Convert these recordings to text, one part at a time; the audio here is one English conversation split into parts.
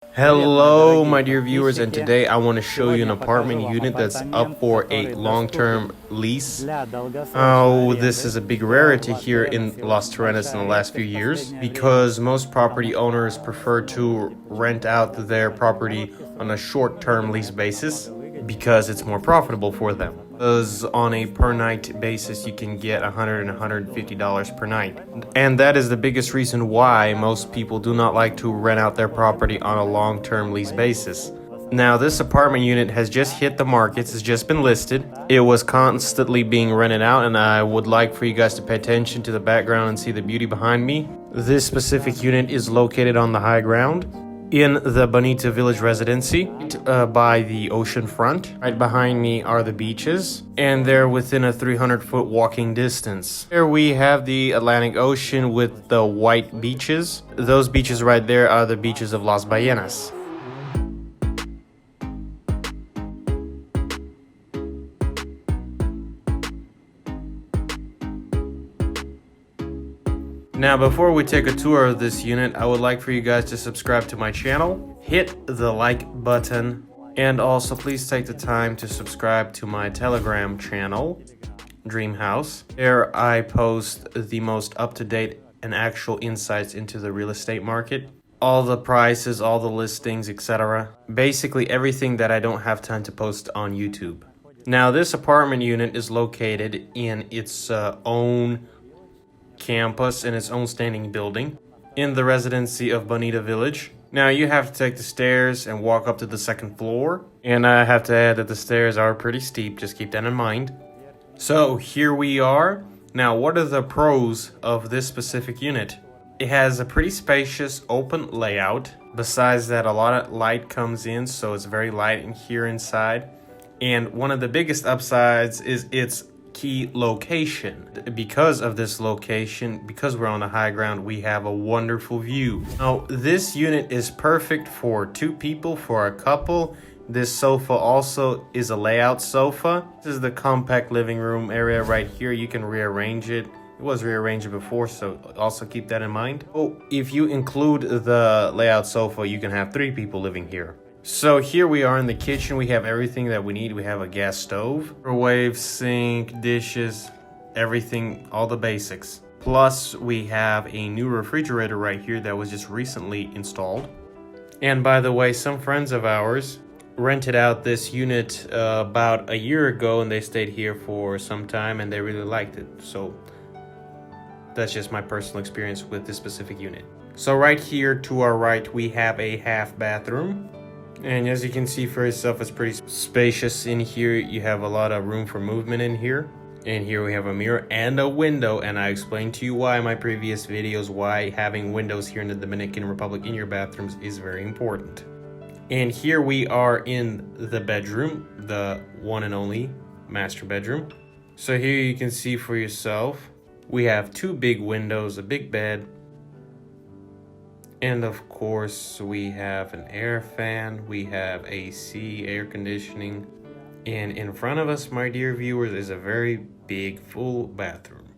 Hello, my dear viewers, and today I want to show you an apartment unit that's up for a long-term lease. Oh, this is a big rarity here in Las Terrenas in the last few years because most property owners prefer to rent out their property on a short-term lease basis because it's more profitable for them. Because on a per night basis, you can get $100 and $150 per night. And that is the biggest reason why most people do not like to rent out their property on a long-term lease basis. Now, this apartment unit has just hit the markets, it's just been listed. It was constantly being rented out, and I would like for you guys to pay attention to the background and see the beauty behind me. This specific unit is located on the high ground in the Bonita Village Residency by the ocean front. Right behind me are the beaches, and they're within a 300-foot walking distance. Here we have the Atlantic Ocean with the white beaches. Those beaches right there are the beaches of Las Ballenas. Now, before we take a tour of this unit, I would like for you guys to subscribe to my channel, hit the like button, and also please take the time to subscribe to my Telegram channel, Dream House. There I post the most up-to-date and actual insights into the real estate market. All the prices, all the listings, etc. Basically everything that I don't have time to post on YouTube. Now, this apartment unit is located in its own campus in its own standing building in the residency of Bonita Village. Now, you have to take the stairs and walk up to the second floor, and I have to add that the stairs are pretty steep, just keep that in mind. So here we are. Now, what are the pros of this specific unit? It has a pretty spacious open layout. Besides that, a lot of light comes in, so it's very light in here inside. And one of the biggest upsides is its key location. Because of this location, because we're on the high ground, we have a wonderful view. Now, this unit is perfect for two people, for a couple. This sofa also is a layout sofa. This is the compact living room area right here. You can rearrange it. It was rearranged before, so also keep that in mind. Oh, if you include the layout sofa, you can have 3 people living here. So here we are in the kitchen. We have everything that we need. We have a gas stove, microwave, sink, dishes, everything, all the basics. Plus, we have a new refrigerator right here that was just recently installed. And by the way, some friends of ours rented out this unit about a year ago, and they stayed here for some time and they really liked it. So that's just my personal experience with this specific unit. So right here to our right, we have a half bathroom. And as you can see for yourself, it's pretty spacious in here. You have a lot of room for movement in here. And here we have a mirror and a window. And I explained to you why in my previous videos, why having windows here in the Dominican Republic in your bathrooms is very important. And here we are in the bedroom, the one and only master bedroom. So here you can see for yourself, we have 2 big windows, a big bed, and of course, we have an air fan, we have AC, air conditioning, and in front of us, my dear viewers, is a very big full bathroom.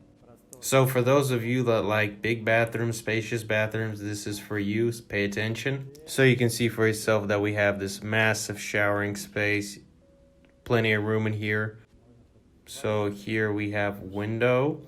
So for those of you that like big bathrooms, spacious bathrooms, this is for you, pay attention. So you can see for yourself that we have this massive showering space, plenty of room in here. So here we have window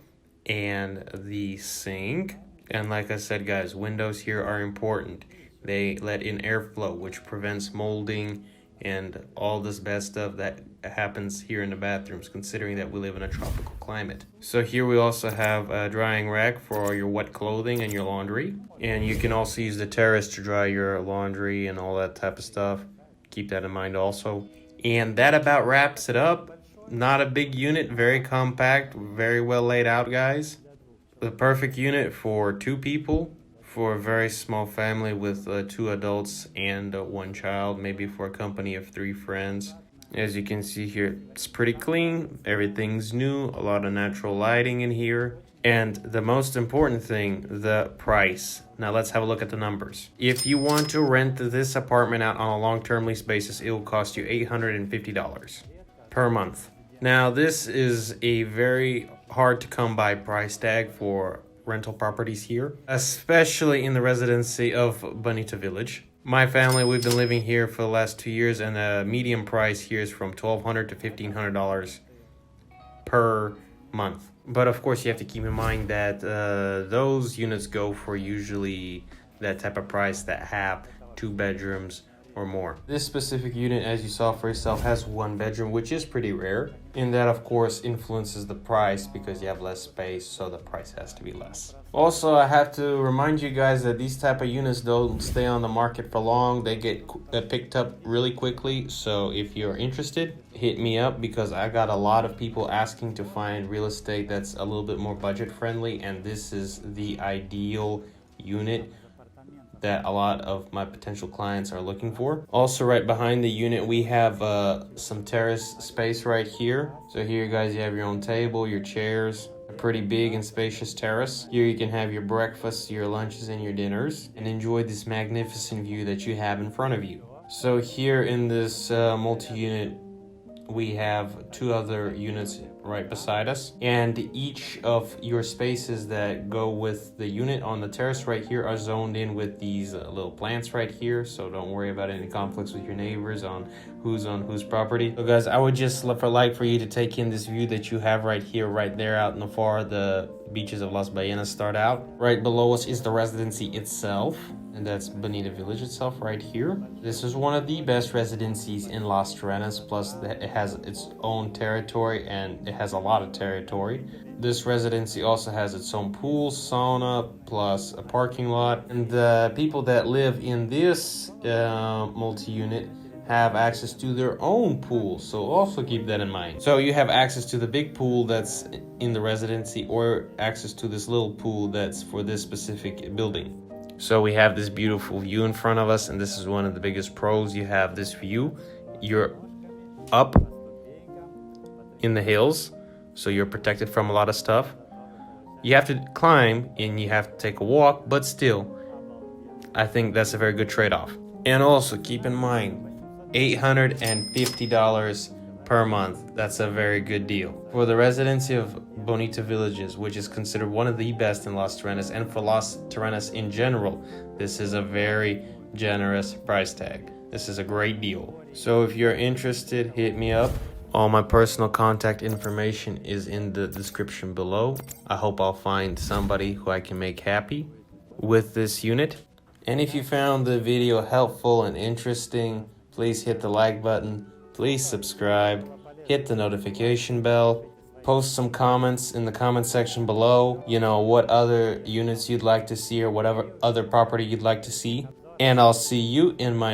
and the sink. And like I said, guys, windows here are important. They let in airflow, which prevents molding and all this bad stuff that happens here in the bathrooms, considering that we live in a tropical climate. So here we also have a drying rack for all your wet clothing and your laundry. And you can also use the terrace to dry your laundry and all that type of stuff. Keep that in mind also. And that about wraps it up. Not a big unit, very compact, very well laid out, guys. The perfect unit for 2 people, for a very small family with 2 adults and 1 child, maybe for a company of 3 friends. As you can see here, it's pretty clean, everything's new, a lot of natural lighting in here. And the most important thing, the price. Now let's have a look at the numbers. If you want to rent this apartment out on a long-term lease basis, it will cost you $850 per month. Now, this is a very hard to come by price tag for rental properties here, especially in the residency of Bonita Village. My family, we've been living here for the last 2 years, and the median price here is from $1,200 to $1,500 per month. But of course, you have to keep in mind that those units go for usually that type of price that have 2 bedrooms or more. This specific unit, as you saw for yourself, has 1 bedroom, which is pretty rare. And that, of course, influences the price because you have less space, so the price has to be less. Also, I have to remind you guys that these type of units don't stay on the market for long. They get picked up really quickly. So if you're interested, hit me up because I got a lot of people asking to find real estate that's a little bit more budget friendly, and this is the ideal unit that a lot of my potential clients are looking for. Also, right behind the unit, we have some terrace space right here. So here, guys, you have your own table, your chairs, a pretty big and spacious terrace. Here you can have your breakfasts, your lunches, and your dinners, and enjoy this magnificent view that you have in front of you. So here in this multi-unit, we have 2 other units right beside us, and each of your spaces that go with the unit on the terrace right here are zoned in with these little plants right here, so don't worry about any conflicts with your neighbors on whose property. So guys, I would just like for you to take in this view that you have right here, right there out in the far. The beaches of Las Ballenas start out. Right below us is the residency itself, and that's Bonita Village itself right here. This is one of the best residencies in Las Terrenas, plus it has its own territory, and it has a lot of territory. This residency also has its own pool, sauna, plus a parking lot. And the people that live in this multi-unit have access to their own pool, so also keep that in mind. So you have access to the big pool that's in the residency, or access to this little pool that's for this specific building. So we have this beautiful view in front of us, and this is one of the biggest pros. You have this view, you're up in the hills, so you're protected from a lot of stuff. You have to climb and you have to take a walk, but still, I think that's a very good trade-off. And also keep in mind, $850 per month. That's a very good deal. For the residency of Bonita Villages, which is considered one of the best in Las Terrenas, and for Las Terrenas in general, this is a very generous price tag. This is a great deal. So if you're interested, hit me up. All my personal contact information is in the description below. I hope I'll find somebody who I can make happy with this unit. And if you found the video helpful and interesting, please hit the like button, please subscribe, hit the notification bell, post some comments in the comment section below, what other units you'd like to see or whatever other property you'd like to see. And I'll see you in my